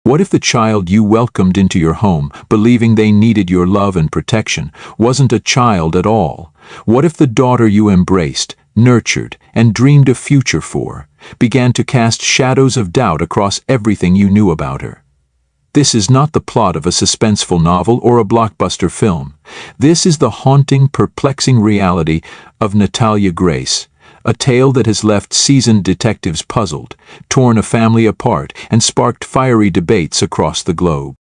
What if the child you welcomed into your home, believing they needed your love and protection, wasn't a child at all? What if the daughter you embraced, nurtured, and dreamed a future for, began to cast shadows of doubt across everything you knew about her? This is not the plot of a suspenseful novel or a blockbuster film. This is the haunting, perplexing reality of Natalia Grace, a tale that has left seasoned detectives puzzled, torn a family apart, and sparked fiery debates across the globe.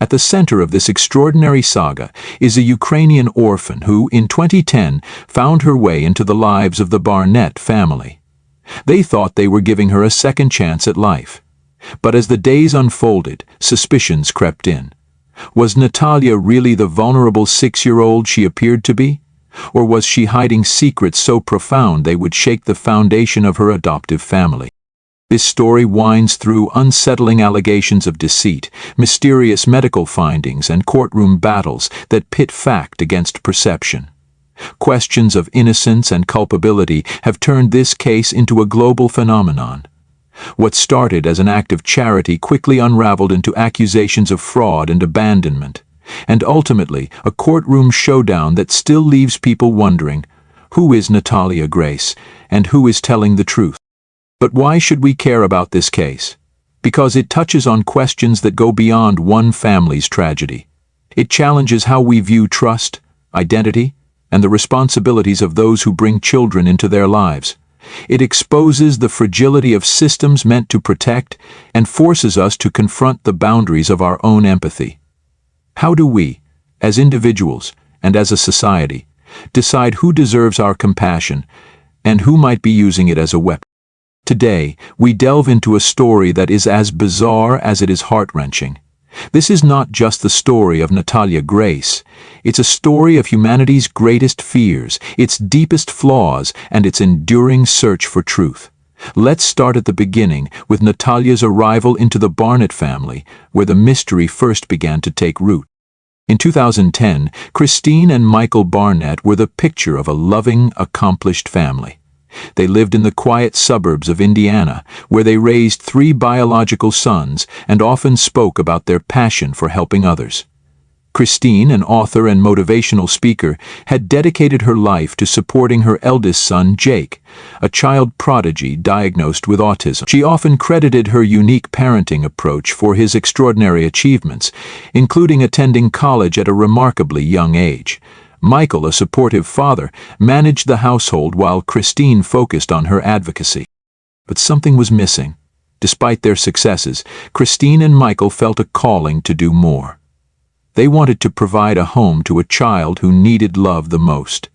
At the center of this extraordinary saga is a Ukrainian orphan who, in 2010, found her way into the lives of the Barnett family. They thought they were giving her a second chance at life. But as the days unfolded, suspicions crept in. Was Natalia really the vulnerable 6-year-old she appeared to be? Or was she hiding secrets so profound they would shake the foundation of her adoptive family? This story winds through unsettling allegations of deceit, mysterious medical findings, and courtroom battles that pit fact against perception. Questions of innocence and culpability have turned this case into a global phenomenon. What started as an act of charity quickly unraveled into accusations of fraud and abandonment, and ultimately a courtroom showdown that still leaves people wondering, who is Natalia Grace, and who is telling the truth? But why should we care about this case? Because it touches on questions that go beyond one family's tragedy. It challenges how we view trust, identity, and the responsibilities of those who bring children into their lives. It exposes the fragility of systems meant to protect and forces us to confront the boundaries of our own empathy. How do we, as individuals and as a society, decide who deserves our compassion and who might be using it as a weapon? Today, we delve into a story that is as bizarre as it is heart-wrenching. This is not just the story of Natalia Grace. It's a story of humanity's greatest fears, its deepest flaws, and its enduring search for truth. Let's start at the beginning, with Natalia's arrival into the Barnett family, where the mystery first began to take root. In 2010, Christine and Michael Barnett were the picture of a loving, accomplished family. They lived in the quiet suburbs of Indiana, where they raised 3 biological sons and often spoke about their passion for helping others. Christine, an author and motivational speaker, had dedicated her life to supporting her eldest son, Jake, a child prodigy diagnosed with autism. She often credited her unique parenting approach for his extraordinary achievements, including attending college at a remarkably young age. Michael, a supportive father, managed the household while Christine focused on her advocacy. But something was missing. Despite their successes, Christine and Michael felt a calling to do more. They wanted to provide a home to a child who needed love the most.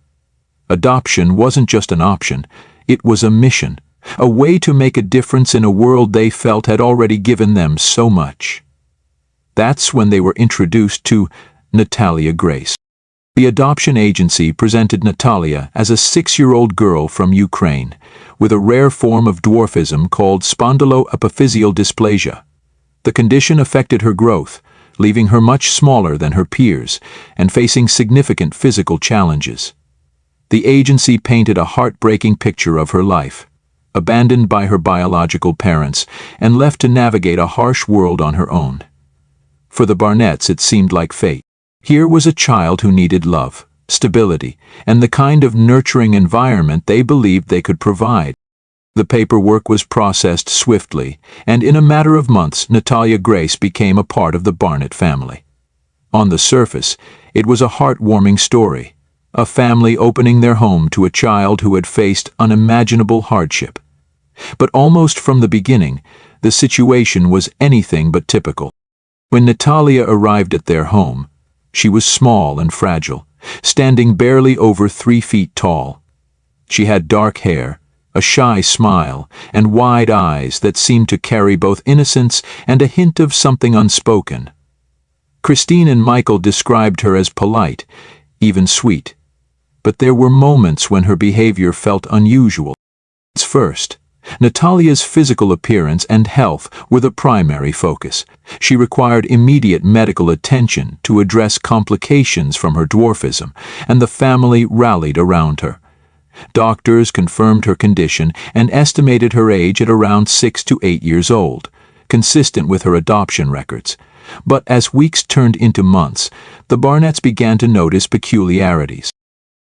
Adoption wasn't just an option, it was a mission, a way to make a difference in a world they felt had already given them so much. That's when they were introduced to Natalia Grace. The adoption agency presented Natalia as a 6-year-old girl from Ukraine, with a rare form of dwarfism called spondyloepiphyseal dysplasia. The condition affected her growth, leaving her much smaller than her peers and facing significant physical challenges. The agency painted a heartbreaking picture of her life, abandoned by her biological parents and left to navigate a harsh world on her own. For the Barnetts, it seemed like fate. Here was a child who needed love, stability, and the kind of nurturing environment they believed they could provide. The paperwork was processed swiftly, and in a matter of months, Natalia Grace became a part of the Barnett family. On the surface, it was a heartwarming story, a family opening their home to a child who had faced unimaginable hardship. But almost from the beginning, the situation was anything but typical. When Natalia arrived at their home, she was small and fragile, standing barely over 3 feet tall. She had dark hair, a shy smile, and wide eyes that seemed to carry both innocence and a hint of something unspoken. Christine and Michael described her as polite, even sweet. But there were moments when her behavior felt unusual. First, Natalia's physical appearance and health were the primary focus. She required immediate medical attention to address complications from her dwarfism, and the family rallied around her. Doctors confirmed her condition and estimated her age at around 6 to 8 years old. consistent with her adoption records. But as weeks turned into months, the Barnetts began to notice peculiarities.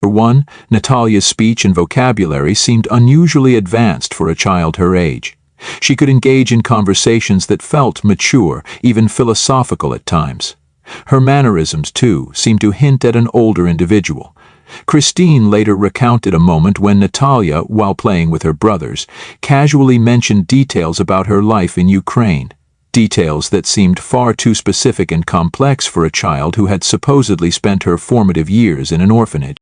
For one, Natalia's speech and vocabulary seemed unusually advanced for a child her age. She could engage in conversations that felt mature, even philosophical at times. Her mannerisms, too, seemed to hint at an older individual. Christine later recounted a moment when Natalia, while playing with her brothers, casually mentioned details about her life in Ukraine. Details that seemed far too specific and complex for a child who had supposedly spent her formative years in an orphanage.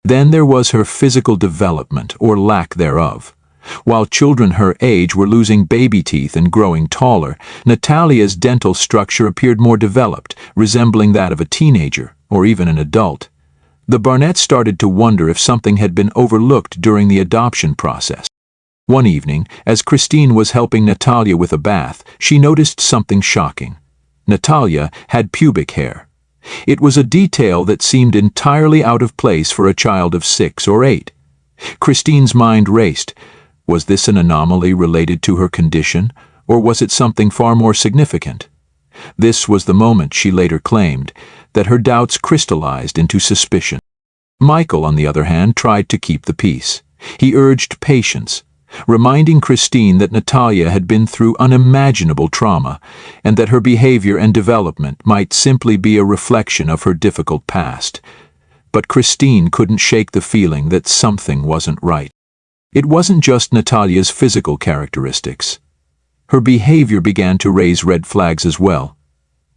Then there was her physical development, or lack thereof. While children her age were losing baby teeth and growing taller, Natalia's dental structure appeared more developed, resembling that of a teenager, or even an adult. The Barnetts started to wonder if something had been overlooked during the adoption process. One evening, as Christine was helping Natalia with a bath, she noticed something shocking. Natalia had pubic hair. It was a detail that seemed entirely out of place for a child of 6 or 8. Christine's mind raced. Was this an anomaly related to her condition, or was it something far more significant? This was the moment, she later claimed, that her doubts crystallized into suspicion. Michael, on the other hand, tried to keep the peace. He urged patience, reminding Christine that Natalia had been through unimaginable trauma, and that her behavior and development might simply be a reflection of her difficult past. But Christine couldn't shake the feeling that something wasn't right. It wasn't just Natalia's physical characteristics. Her behavior began to raise red flags as well.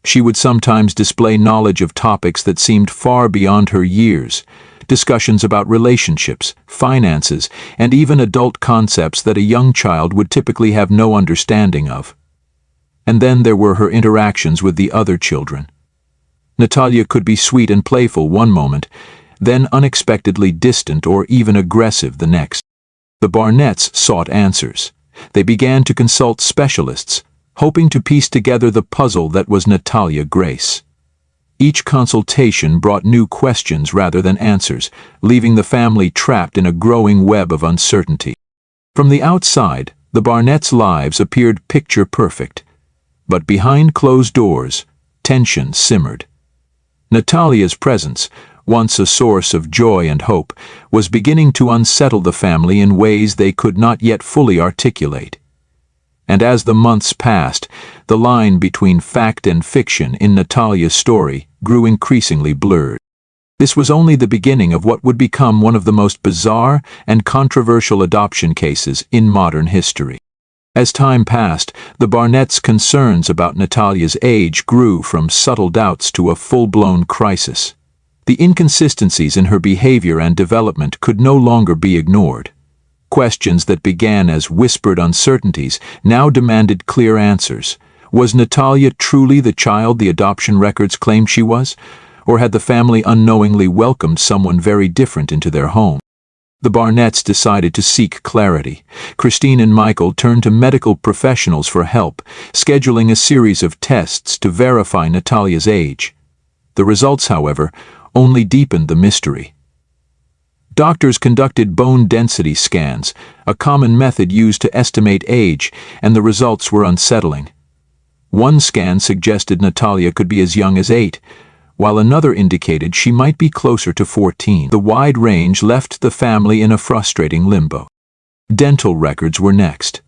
She would sometimes display knowledge of topics that seemed far beyond her years, discussions about relationships, finances, and even adult concepts that a young child would typically have no understanding of. And then there were her interactions with the other children. Natalia could be sweet and playful one moment, then unexpectedly distant or even aggressive the next. The Barnetts sought answers. They began to consult specialists, hoping to piece together the puzzle that was Natalia Grace. Each consultation brought new questions rather than answers, leaving the family trapped in a growing web of uncertainty. From the outside, the Barnetts' lives appeared picture-perfect. But behind closed doors, tension simmered. Natalia's presence, once a source of joy and hope, was beginning to unsettle the family in ways they could not yet fully articulate. And as the months passed, the line between fact and fiction in Natalia's story grew increasingly blurred. This was only the beginning of what would become one of the most bizarre and controversial adoption cases in modern history. As time passed, the Barnetts' concerns about Natalia's age grew from subtle doubts to a full-blown crisis. The inconsistencies in her behavior and development could no longer be ignored. Questions that began as whispered uncertainties now demanded clear answers. Was Natalia truly the child the adoption records claimed she was? Or had the family unknowingly welcomed someone very different into their home? The Barnetts decided to seek clarity. Christine and Michael turned to medical professionals for help, scheduling a series of tests to verify Natalia's age. The results, however, only deepened the mystery. Doctors conducted bone density scans, a common method used to estimate age, and the results were unsettling. One scan suggested Natalia could be as young as 8, while another indicated she might be closer to 14. The wide range left the family in a frustrating limbo. Dental records were next.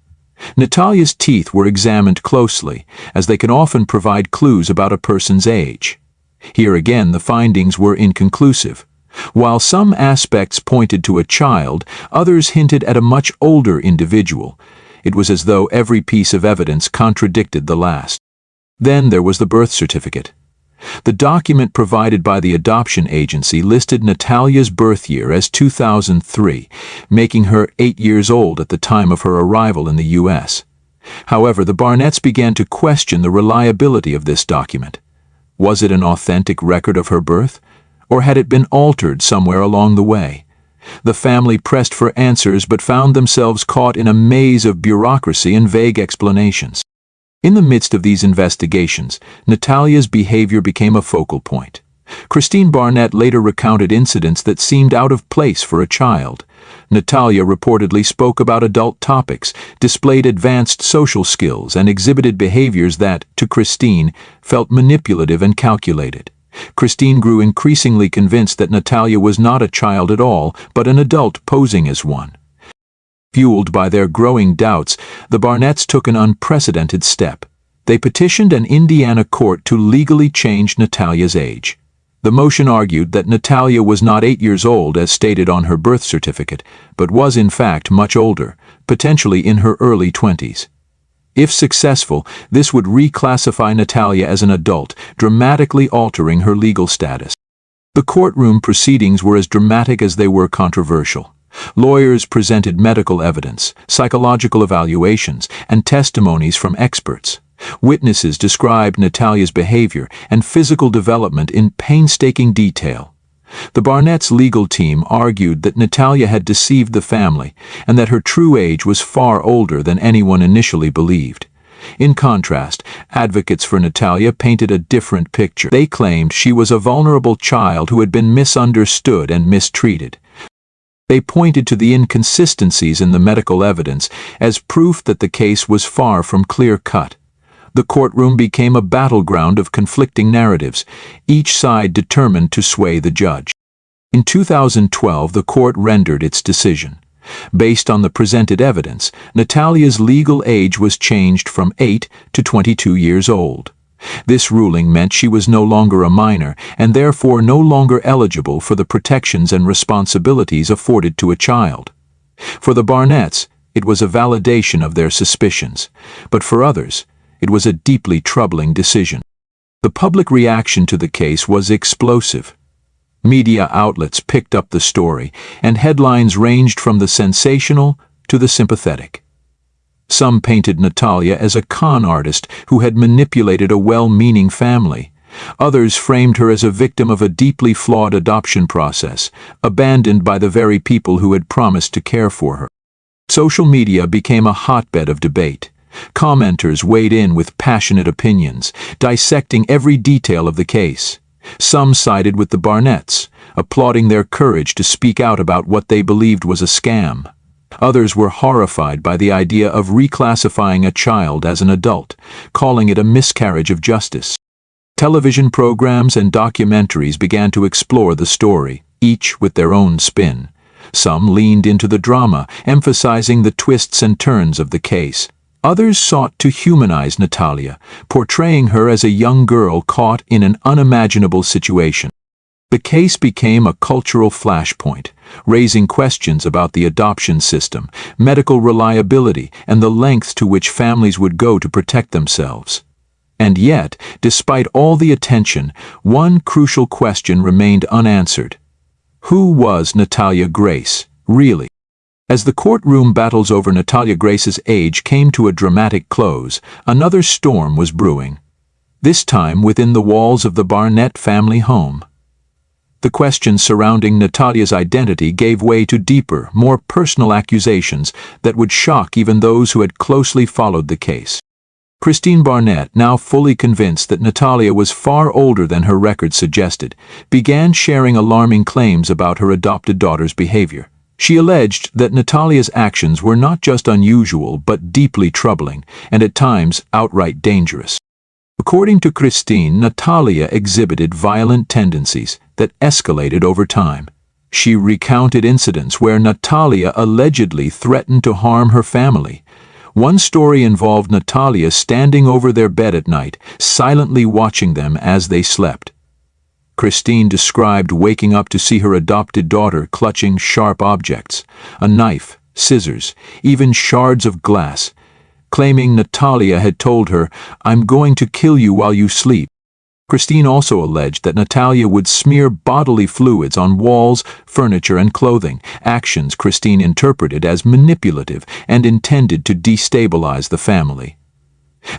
Natalia's teeth were examined closely, as they can often provide clues about a person's age. Here again, the findings were inconclusive. While some aspects pointed to a child, others hinted at a much older individual. It was as though every piece of evidence contradicted the last. Then there was the birth certificate. The document provided by the adoption agency listed Natalia's birth year as 2003, making her 8 years old at the time of her arrival in the U.S. However, the Barnetts began to question the reliability of this document. Was it an authentic record of her birth? Or had it been altered somewhere along the way? The family pressed for answers but found themselves caught in a maze of bureaucracy and vague explanations. In the midst of these investigations, Natalia's behavior became a focal point. Christine Barnett later recounted incidents that seemed out of place for a child. Natalia reportedly spoke about adult topics, displayed advanced social skills, and exhibited behaviors that, to Christine, felt manipulative and calculated. Christine grew increasingly convinced that Natalia was not a child at all, but an adult posing as one. Fueled by their growing doubts, the Barnetts took an unprecedented step. They petitioned an Indiana court to legally change Natalia's age. The motion argued that Natalia was not 8 years old as stated on her birth certificate, but was in fact much older, potentially in her early 20s. If successful, this would reclassify Natalia as an adult, dramatically altering her legal status. The courtroom proceedings were as dramatic as they were controversial. Lawyers presented medical evidence, psychological evaluations, and testimonies from experts. Witnesses described Natalia's behavior and physical development in painstaking detail. The Barnett's legal team argued that Natalia had deceived the family and that her true age was far older than anyone initially believed. In contrast, advocates for Natalia painted a different picture. They claimed she was a vulnerable child who had been misunderstood and mistreated. They pointed to the inconsistencies in the medical evidence as proof that the case was far from clear-cut. The courtroom became a battleground of conflicting narratives, each side determined to sway the judge. In 2012, the court rendered its decision. Based on the presented evidence, Natalia's legal age was changed from 8 to 22 years old. This ruling meant she was no longer a minor and therefore no longer eligible for the protections and responsibilities afforded to a child. For the Barnetts, it was a validation of their suspicions, but for others, it was a deeply troubling decision. The public reaction to the case was explosive. Media outlets picked up the story, and headlines ranged from the sensational to the sympathetic. Some painted Natalia as a con artist who had manipulated a well-meaning family. Others framed her as a victim of a deeply flawed adoption process, abandoned by the very people who had promised to care for her. Social media became a hotbed of debate. Commenters weighed in with passionate opinions, dissecting every detail of the case. Some sided with the Barnetts, applauding their courage to speak out about what they believed was a scam. Others were horrified by the idea of reclassifying a child as an adult, calling it a miscarriage of justice. Television programs and documentaries began to explore the story, each with their own spin. Some leaned into the drama, emphasizing the twists and turns of the case. Others sought to humanize Natalia, portraying her as a young girl caught in an unimaginable situation. The case became a cultural flashpoint, raising questions about the adoption system, medical reliability, and the lengths to which families would go to protect themselves. And yet, despite all the attention, one crucial question remained unanswered. Who was Natalia Grace, really? As the courtroom battles over Natalia Grace's age came to a dramatic close, another storm was brewing. This time within the walls of the Barnett family home. The questions surrounding Natalia's identity gave way to deeper, more personal accusations that would shock even those who had closely followed the case. Christine Barnett, now fully convinced that Natalia was far older than her record suggested, began sharing alarming claims about her adopted daughter's behavior. She alleged that Natalia's actions were not just unusual but deeply troubling, and at times outright dangerous. According to Christine, Natalia exhibited violent tendencies that escalated over time. She recounted incidents where Natalia allegedly threatened to harm her family. One story involved Natalia standing over their bed at night, silently watching them as they slept. Christine described waking up to see her adopted daughter clutching sharp objects, a knife, scissors, even shards of glass, claiming Natalia had told her, "I'm going to kill you while you sleep." Christine also alleged that Natalia would smear bodily fluids on walls, furniture, and clothing, actions Christine interpreted as manipulative and intended to destabilize the family.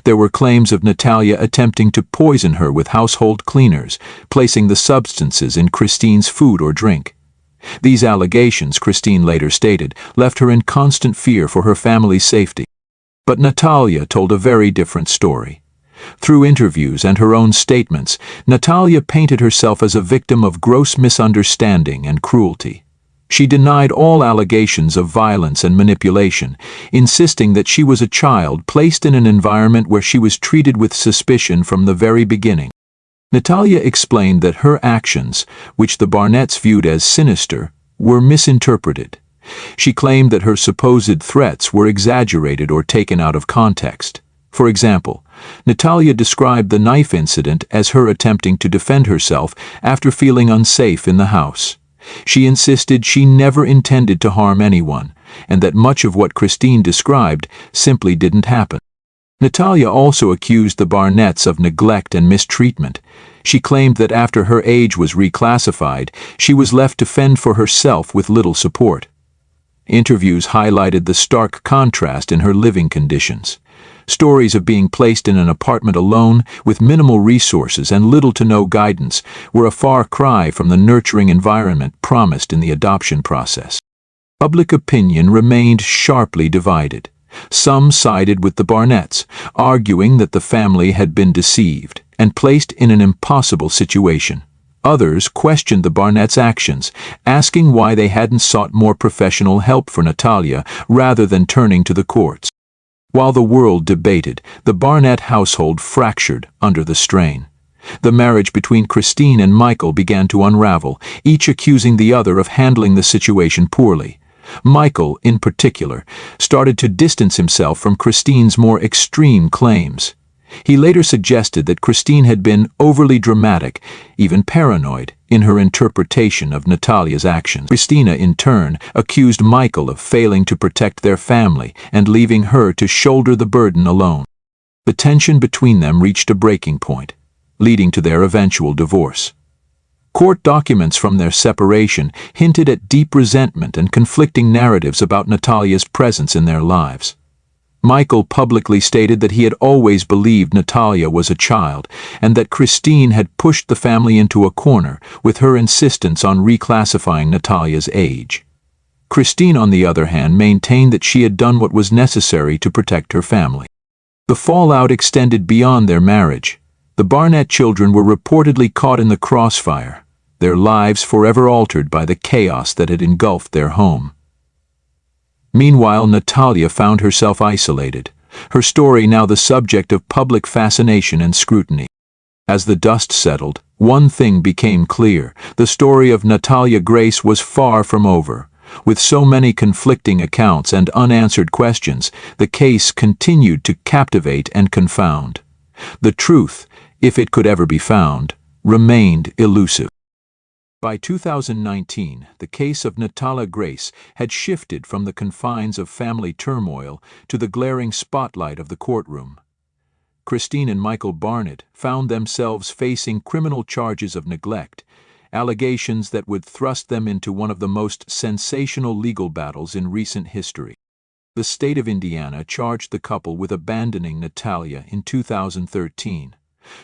There were claims of Natalia attempting to poison her with household cleaners, placing the substances in Christine's food or drink. These allegations, Christine later stated, left her in constant fear for her family's safety. But Natalia told a very different story. Through interviews and her own statements, Natalia painted herself as a victim of gross misunderstanding and cruelty. She denied all allegations of violence and manipulation, insisting that she was a child placed in an environment where she was treated with suspicion from the very beginning. Natalia explained that her actions, which the Barnetts viewed as sinister, were misinterpreted. She claimed that her supposed threats were exaggerated or taken out of context. For example, Natalia described the knife incident as her attempting to defend herself after feeling unsafe in the house. She insisted she never intended to harm anyone, and that much of what Christine described simply didn't happen. Natalia also accused the Barnetts of neglect and mistreatment. She claimed that after her age was reclassified, she was left to fend for herself with little support. Interviews highlighted the stark contrast in her living conditions. Stories of being placed in an apartment alone, with minimal resources and little to no guidance, were a far cry from the nurturing environment promised in the adoption process. Public opinion remained sharply divided. Some sided with the Barnetts, arguing that the family had been deceived and placed in an impossible situation. Others questioned the Barnetts' actions, asking why they hadn't sought more professional help for Natalia rather than turning to the courts. While the world debated, the Barnett household fractured under the strain. The marriage between Christine and Michael began to unravel, each accusing the other of handling the situation poorly. Michael, in particular, started to distance himself from Christine's more extreme claims. He later suggested that Christine had been overly dramatic, even paranoid, in her interpretation of Natalia's actions. Christina, in turn, accused Michael of failing to protect their family and leaving her to shoulder the burden alone. The tension between them reached a breaking point, leading to their eventual divorce. Court documents from their separation hinted at deep resentment and conflicting narratives about Natalia's presence in their lives. Michael publicly stated that he had always believed Natalia was a child, and that Christine had pushed the family into a corner with her insistence on reclassifying Natalia's age. Christine, on the other hand, maintained that she had done what was necessary to protect her family. The fallout extended beyond their marriage. The Barnett children were reportedly caught in the crossfire, their lives forever altered by the chaos that had engulfed their home. Meanwhile, Natalia found herself isolated, her story now the subject of public fascination and scrutiny. As the dust settled, one thing became clear: the story of Natalia Grace was far from over. With so many conflicting accounts and unanswered questions, the case continued to captivate and confound. The truth, if it could ever be found, remained elusive. By 2019, the case of Natalia Grace had shifted from the confines of family turmoil to the glaring spotlight of the courtroom. Christine and Michael Barnett found themselves facing criminal charges of neglect, allegations that would thrust them into one of the most sensational legal battles in recent history. The state of Indiana charged the couple with abandoning Natalia in 2013,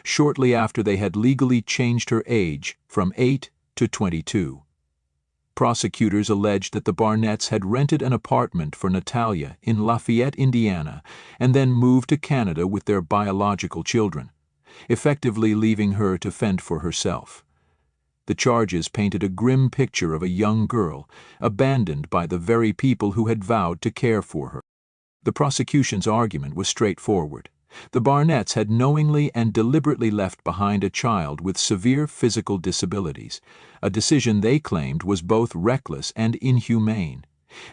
shortly after they had legally changed her age from 8 to 22. Prosecutors alleged that the Barnetts had rented an apartment for Natalia in Lafayette, Indiana, and then moved to Canada with their biological children, effectively leaving her to fend for herself. The charges painted a grim picture of a young girl, abandoned by the very people who had vowed to care for her. The prosecution's argument was straightforward. The Barnetts had knowingly and deliberately left behind a child with severe physical disabilities, a decision they claimed was both reckless and inhumane.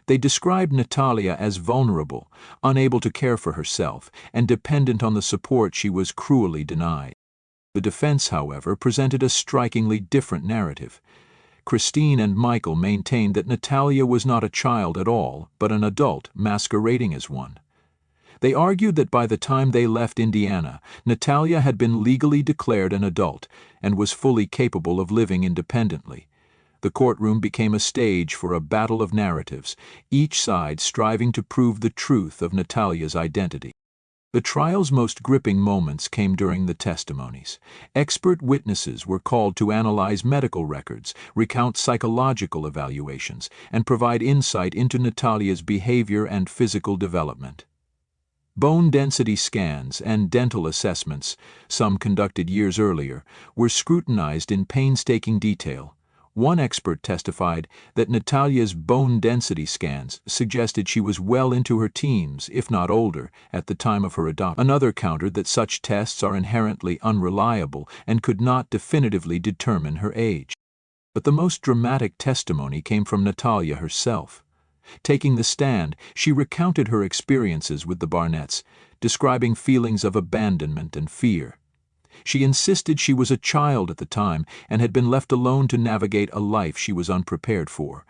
They described Natalia as vulnerable, unable to care for herself, and dependent on the support she was cruelly denied. The defense, however, presented a strikingly different narrative. Christine and Michael maintained that Natalia was not a child at all, but an adult masquerading as one. They argued that by the time they left Indiana, Natalia had been legally declared an adult and was fully capable of living independently. The courtroom became a stage for a battle of narratives, each side striving to prove the truth of Natalia's identity. The trial's most gripping moments came during the testimonies. Expert witnesses were called to analyze medical records, recount psychological evaluations, and provide insight into Natalia's behavior and physical development. Bone density scans and dental assessments, some conducted years earlier, were scrutinized in painstaking detail. One expert testified that Natalia's bone density scans suggested she was well into her teens, if not older, at the time of her adoption. Another countered that such tests are inherently unreliable and could not definitively determine her age. But the most dramatic testimony came from Natalia herself. Taking the stand, she recounted her experiences with the Barnetts, describing feelings of abandonment and fear. She insisted she was a child at the time and had been left alone to navigate a life she was unprepared for.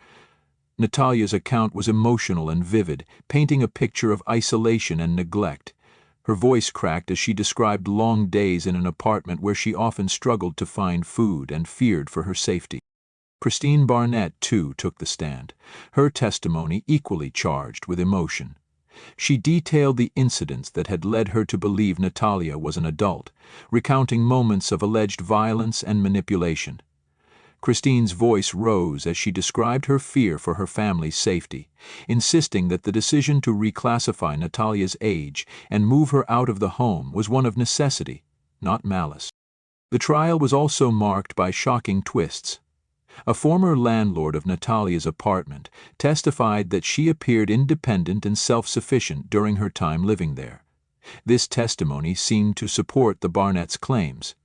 Natalia's account was emotional and vivid, painting a picture of isolation and neglect. Her voice cracked as she described long days in an apartment where she often struggled to find food and feared for her safety. Christine Barnett, too, took the stand, her testimony equally charged with emotion. She detailed the incidents that had led her to believe Natalia was an adult, recounting moments of alleged violence and manipulation. Christine's voice rose as she described her fear for her family's safety, insisting that the decision to reclassify Natalia's age and move her out of the home was one of necessity, not malice. The trial was also marked by shocking twists. A former landlord of Natalia's apartment testified that she appeared independent and self-sufficient during her time living there. This testimony seemed to support the Barnett's claims.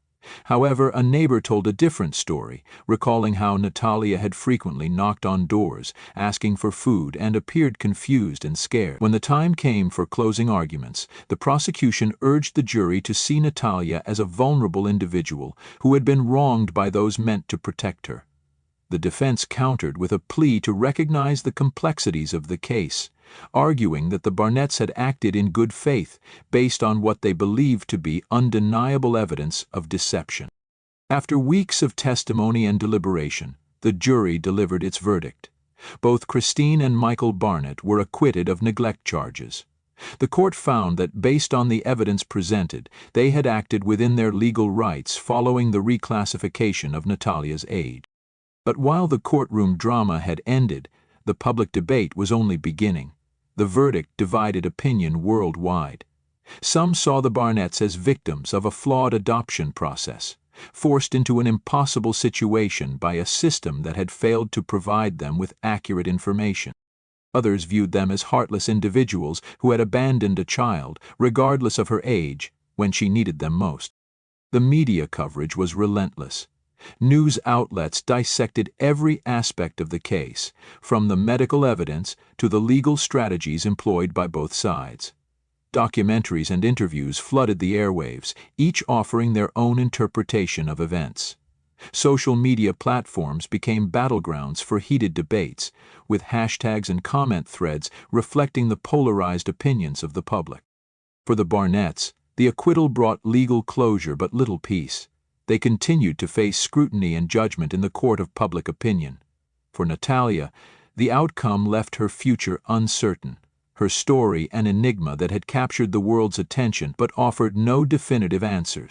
However, a neighbor told a different story, recalling how Natalia had frequently knocked on doors, asking for food, and appeared confused and scared. When the time came for closing arguments, the prosecution urged the jury to see Natalia as a vulnerable individual who had been wronged by those meant to protect her. The defense countered with a plea to recognize the complexities of the case, arguing that the Barnetts had acted in good faith based on what they believed to be undeniable evidence of deception. After weeks of testimony and deliberation, the jury delivered its verdict. Both Christine and Michael Barnett were acquitted of neglect charges. The court found that based on the evidence presented, they had acted within their legal rights following the reclassification of Natalia's age. But while the courtroom drama had ended, the public debate was only beginning. The verdict divided opinion worldwide. Some saw the Barnetts as victims of a flawed adoption process, forced into an impossible situation by a system that had failed to provide them with accurate information. Others viewed them as heartless individuals who had abandoned a child, regardless of her age, when she needed them most. The media coverage was relentless. News outlets dissected every aspect of the case, from the medical evidence to the legal strategies employed by both sides. Documentaries and interviews flooded the airwaves, each offering their own interpretation of events. Social media platforms became battlegrounds for heated debates, with hashtags and comment threads reflecting the polarized opinions of the public. For the Barnetts, the acquittal brought legal closure but little peace. They continued to face scrutiny and judgment in the court of public opinion. For Natalia, the outcome left her future uncertain, her story an enigma that had captured the world's attention but offered no definitive answers.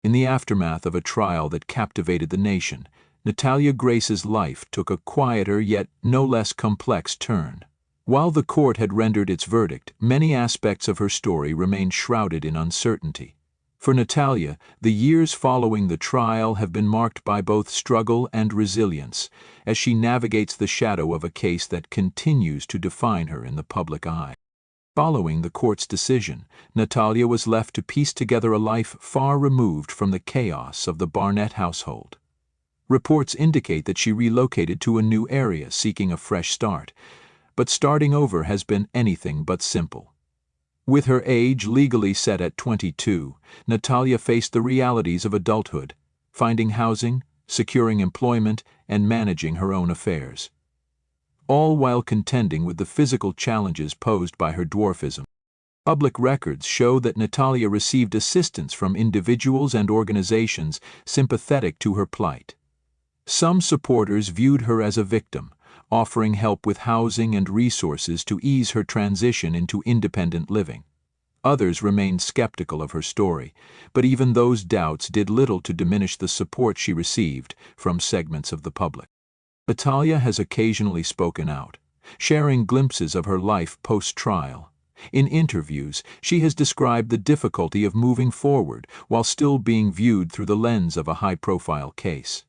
In the aftermath of a trial that captivated the nation, Natalia Grace's life took a quieter yet no less complex turn. While the court had rendered its verdict, many aspects of her story remained shrouded in uncertainty. For Natalia, the years following the trial have been marked by both struggle and resilience, as she navigates the shadow of a case that continues to define her in the public eye. Following the court's decision, Natalia was left to piece together a life far removed from the chaos of the Barnett household. Reports indicate that she relocated to a new area seeking a fresh start, but starting over has been anything but simple. With her age legally set at 22, Natalia faced the realities of adulthood, finding housing, securing employment, and managing her own affairs, all while contending with the physical challenges posed by her dwarfism. Public records show that Natalia received assistance from individuals and organizations sympathetic to her plight. Some supporters viewed her as a victim, offering help with housing and resources to ease her transition into independent living. Others remained skeptical of her story, but even those doubts did little to diminish the support she received from segments of the public. Natalia has occasionally spoken out, sharing glimpses of her life post-trial. In interviews, she has described the difficulty of moving forward while still being viewed through the lens of a high-profile case.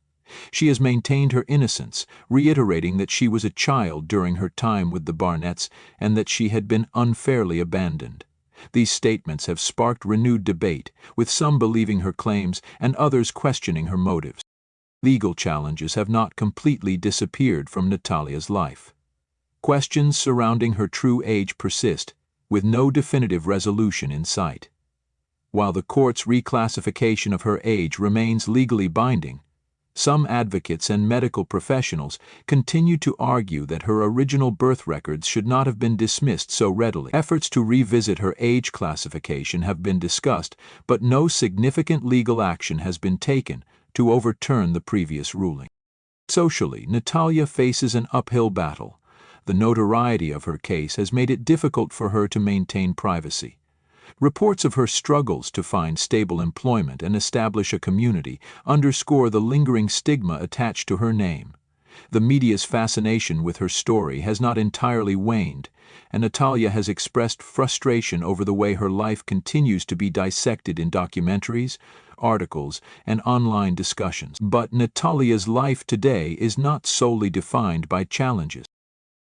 She has maintained her innocence, reiterating that she was a child during her time with the Barnetts and that she had been unfairly abandoned. These statements have sparked renewed debate, with some believing her claims and others questioning her motives. Legal challenges have not completely disappeared from Natalia's life. Questions surrounding her true age persist, with no definitive resolution in sight. While the court's reclassification of her age remains legally binding, some advocates and medical professionals continue to argue that her original birth records should not have been dismissed so readily. Efforts to revisit her age classification have been discussed, but no significant legal action has been taken to overturn the previous ruling. Socially, Natalia faces an uphill battle. The notoriety of her case has made it difficult for her to maintain privacy. Reports of her struggles to find stable employment and establish a community underscore the lingering stigma attached to her name. The media's fascination with her story has not entirely waned, and Natalia has expressed frustration over the way her life continues to be dissected in documentaries, articles, and online discussions. But Natalia's life today is not solely defined by challenges.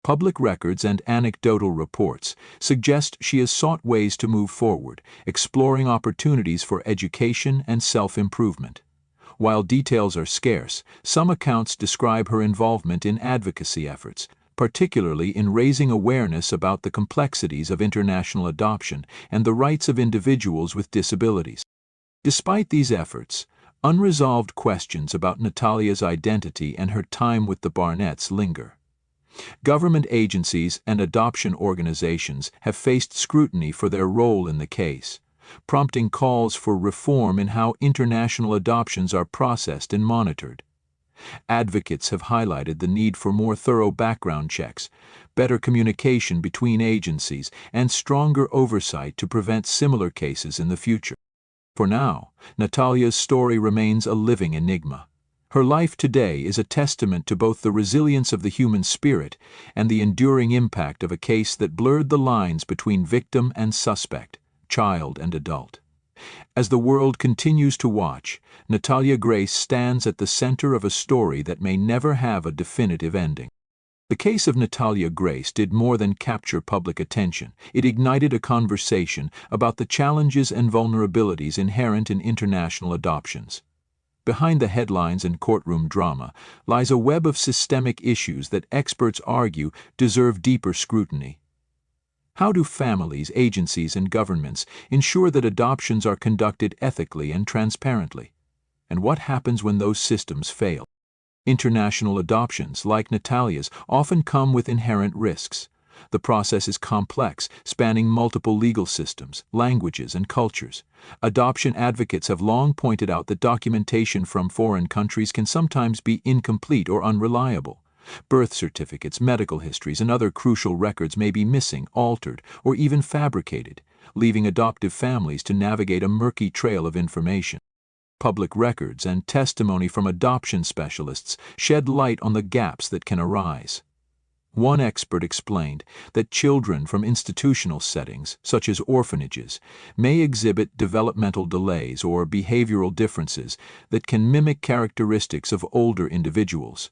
Public records and anecdotal reports suggest she has sought ways to move forward, exploring opportunities for education and self-improvement. While details are scarce, some accounts describe her involvement in advocacy efforts, particularly in raising awareness about the complexities of international adoption and the rights of individuals with disabilities. Despite these efforts, unresolved questions about Natalia's identity and her time with the Barnetts linger. Government agencies and adoption organizations have faced scrutiny for their role in the case, prompting calls for reform in how international adoptions are processed and monitored. Advocates have highlighted the need for more thorough background checks, better communication between agencies, and stronger oversight to prevent similar cases in the future. For now, Natalia's story remains a living enigma. Her life today is a testament to both the resilience of the human spirit and the enduring impact of a case that blurred the lines between victim and suspect, child and adult. As the world continues to watch, Natalia Grace stands at the center of a story that may never have a definitive ending. The case of Natalia Grace did more than capture public attention. It ignited a conversation about the challenges and vulnerabilities inherent in international adoptions. Behind the headlines and courtroom drama lies a web of systemic issues that experts argue deserve deeper scrutiny. How do families, agencies, and governments ensure that adoptions are conducted ethically and transparently? And what happens when those systems fail? International adoptions, like Natalia's, often come with inherent risks. The process is complex, spanning multiple legal systems, languages, and cultures. Adoption advocates have long pointed out that documentation from foreign countries can sometimes be incomplete or unreliable. Birth certificates, medical histories, and other crucial records may be missing, altered, or even fabricated, leaving adoptive families to navigate a murky trail of information. Public records and testimony from adoption specialists shed light on the gaps that can arise. One expert explained that children from institutional settings, such as orphanages, may exhibit developmental delays or behavioral differences that can mimic characteristics of older individuals.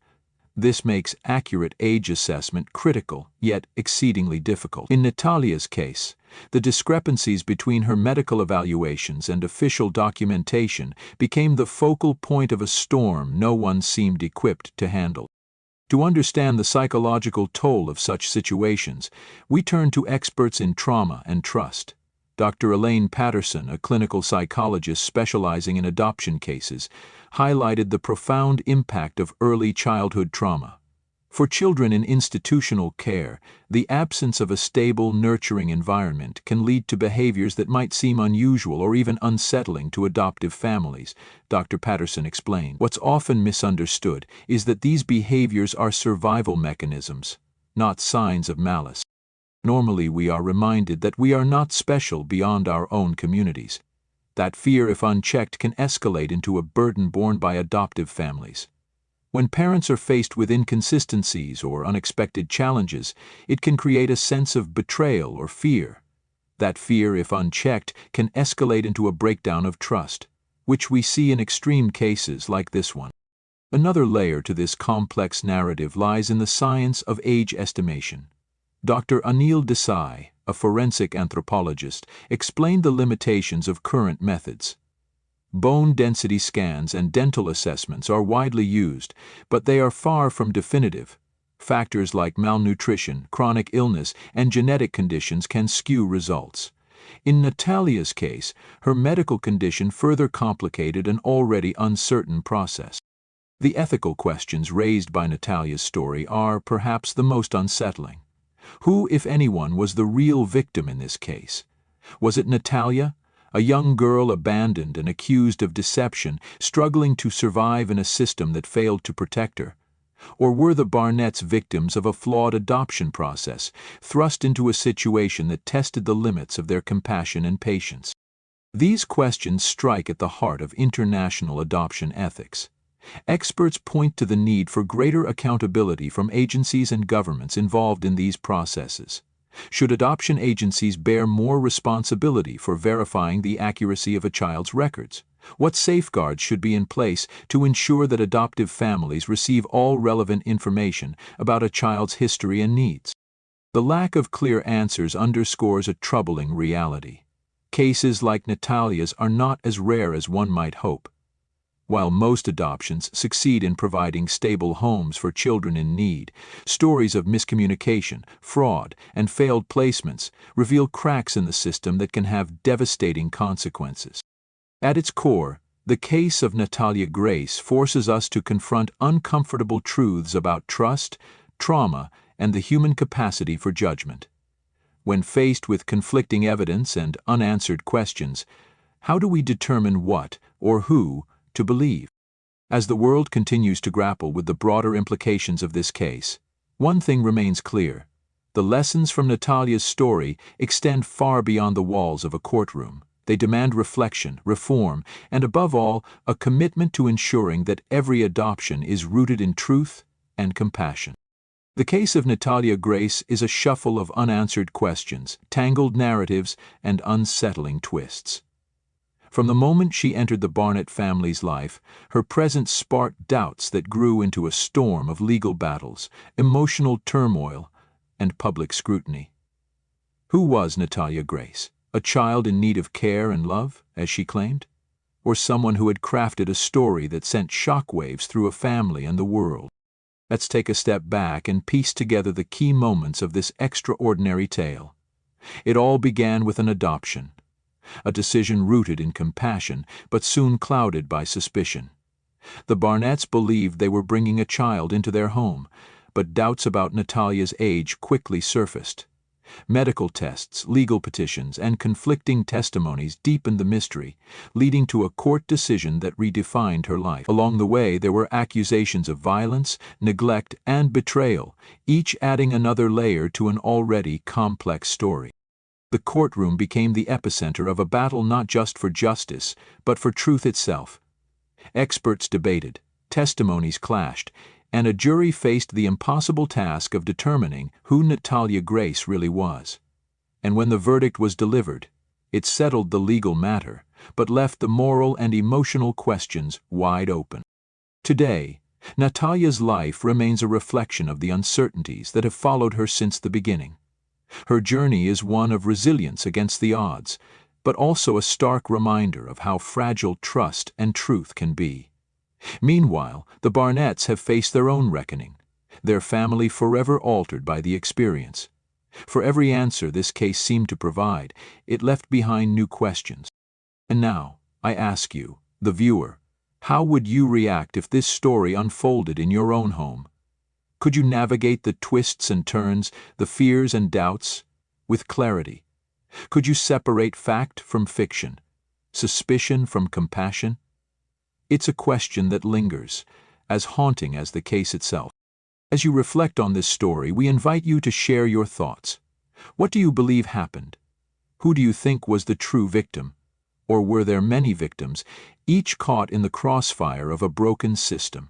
This makes accurate age assessment critical, yet exceedingly difficult. In Natalia's case, the discrepancies between her medical evaluations and official documentation became the focal point of a storm no one seemed equipped to handle. To understand the psychological toll of such situations, we turn to experts in trauma and trust. Dr. Elaine Patterson, a clinical psychologist specializing in adoption cases, highlighted the profound impact of early childhood trauma. For children in institutional care, the absence of a stable, nurturing environment can lead to behaviors that might seem unusual or even unsettling to adoptive families, Dr. Patterson explained. What's often misunderstood is that these behaviors are survival mechanisms, not signs of malice. Normally, we are reminded that we are not special beyond our own communities. That fear, if unchecked, can escalate into a burden borne by adoptive families. When parents are faced with inconsistencies or unexpected challenges, it can create a sense of betrayal or fear. That fear, if unchecked, can escalate into a breakdown of trust, which we see in extreme cases like this one. Another layer to this complex narrative lies in the science of age estimation. Dr. Anil Desai, a forensic anthropologist, explained the limitations of current methods. Bone density scans and dental assessments are widely used, but they are far from definitive. Factors like malnutrition, chronic illness, and genetic conditions can skew results. In Natalia's case, her medical condition further complicated an already uncertain process. The ethical questions raised by Natalia's story are perhaps the most unsettling. Who, if anyone, was the real victim in this case? Was it Natalia, a young girl abandoned and accused of deception, struggling to survive in a system that failed to protect her? Or were the Barnetts victims of a flawed adoption process, thrust into a situation that tested the limits of their compassion and patience? These questions strike at the heart of international adoption ethics. Experts point to the need for greater accountability from agencies and governments involved in these processes. Should adoption agencies bear more responsibility for verifying the accuracy of a child's records? What safeguards should be in place to ensure that adoptive families receive all relevant information about a child's history and needs? The lack of clear answers underscores a troubling reality. Cases like Natalia's are not as rare as one might hope. While most adoptions succeed in providing stable homes for children in need, stories of miscommunication, fraud, and failed placements reveal cracks in the system that can have devastating consequences. At its core, the case of Natalia Grace forces us to confront uncomfortable truths about trust, trauma, and the human capacity for judgment. When faced with conflicting evidence and unanswered questions, how do we determine what or who to believe? As the world continues to grapple with the broader implications of this case, one thing remains clear. The lessons from Natalia's story extend far beyond the walls of a courtroom. They demand reflection, reform, and above all, a commitment to ensuring that every adoption is rooted in truth and compassion. The case of Natalia Grace is a shuffle of unanswered questions, tangled narratives, and unsettling twists. From the moment she entered the Barnett family's life, her presence sparked doubts that grew into a storm of legal battles, emotional turmoil, and public scrutiny. Who was Natalia Grace? A child in need of care and love, as she claimed? Or someone who had crafted a story that sent shockwaves through a family and the world? Let's take a step back and piece together the key moments of this extraordinary tale. It all began with an adoption. A decision rooted in compassion, but soon clouded by suspicion. The Barnetts believed they were bringing a child into their home, but doubts about Natalia's age quickly surfaced. Medical tests, legal petitions, and conflicting testimonies deepened the mystery, leading to a court decision that redefined her life. Along the way, there were accusations of violence, neglect, and betrayal, each adding another layer to an already complex story. The courtroom became the epicenter of a battle not just for justice, but for truth itself. Experts debated, testimonies clashed, and a jury faced the impossible task of determining who Natalia Grace really was. And when the verdict was delivered, it settled the legal matter, but left the moral and emotional questions wide open. Today, Natalia's life remains a reflection of the uncertainties that have followed her since the beginning. Her journey is one of resilience against the odds, but also a stark reminder of how fragile trust and truth can be. Meanwhile, the Barnetts have faced their own reckoning, their family forever altered by the experience. For every answer this case seemed to provide, it left behind new questions. And now, I ask you, the viewer, how would you react if this story unfolded in your own home? Could you navigate the twists and turns, the fears and doubts, with clarity? Could you separate fact from fiction, suspicion from compassion? It's a question that lingers, as haunting as the case itself. As you reflect on this story, we invite you to share your thoughts. What do you believe happened? Who do you think was the true victim? Or were there many victims, each caught in the crossfire of a broken system?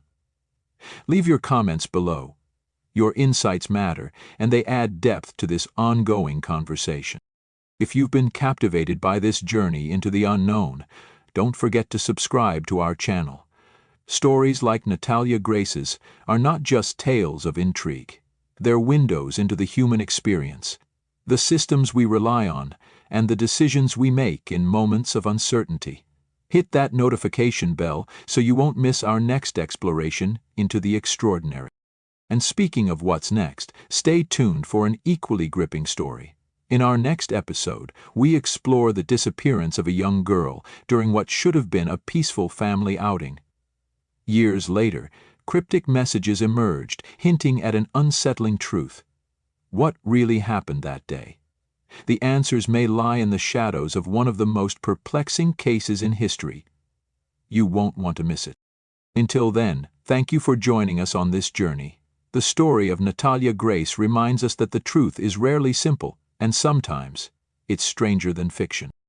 Leave your comments below. Your insights matter, and they add depth to this ongoing conversation. If you've been captivated by this journey into the unknown, don't forget to subscribe to our channel. Stories like Natalia Grace's are not just tales of intrigue. They're windows into the human experience, the systems we rely on, and the decisions we make in moments of uncertainty. Hit that notification bell so you won't miss our next exploration into the extraordinary. And speaking of what's next, stay tuned for an equally gripping story. In our next episode, we explore the disappearance of a young girl during what should have been a peaceful family outing. Years later, cryptic messages emerged, hinting at an unsettling truth. What really happened that day? The answers may lie in the shadows of one of the most perplexing cases in history. You won't want to miss it. Until then, thank you for joining us on this journey. The story of Natalia Grace reminds us that the truth is rarely simple, and sometimes it's stranger than fiction.